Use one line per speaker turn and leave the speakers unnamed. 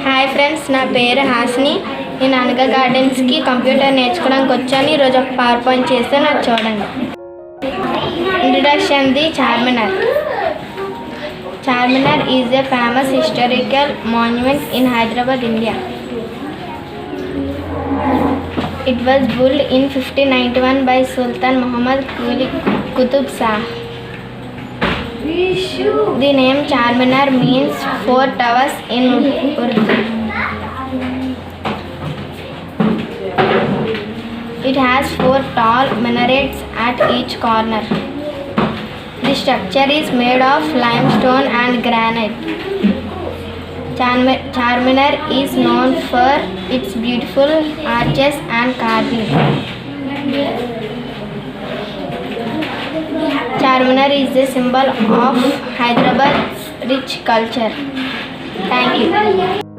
Hi friends, నా పేరు హాసిని. నేను అనగా గార్డెన్స్కి కంప్యూటర్ నేర్చుకోవడానికి వచ్చాను. ఈరోజు ఒక పవర్ పాయింట్ చేస్తే నాకు చూడండి. Introduction the Charminar. Charminar is a famous historical monument in Hyderabad, India. It was built in 1591 by Sultan Muhammad Qutub Shah. The name Charminar means four towers in Urdu. It has four tall minarets at each corner. The structure is made of limestone and granite. Charminar is known for its beautiful arches and carving. Charminar is a symbol of Hyderabad's rich culture. Thank you.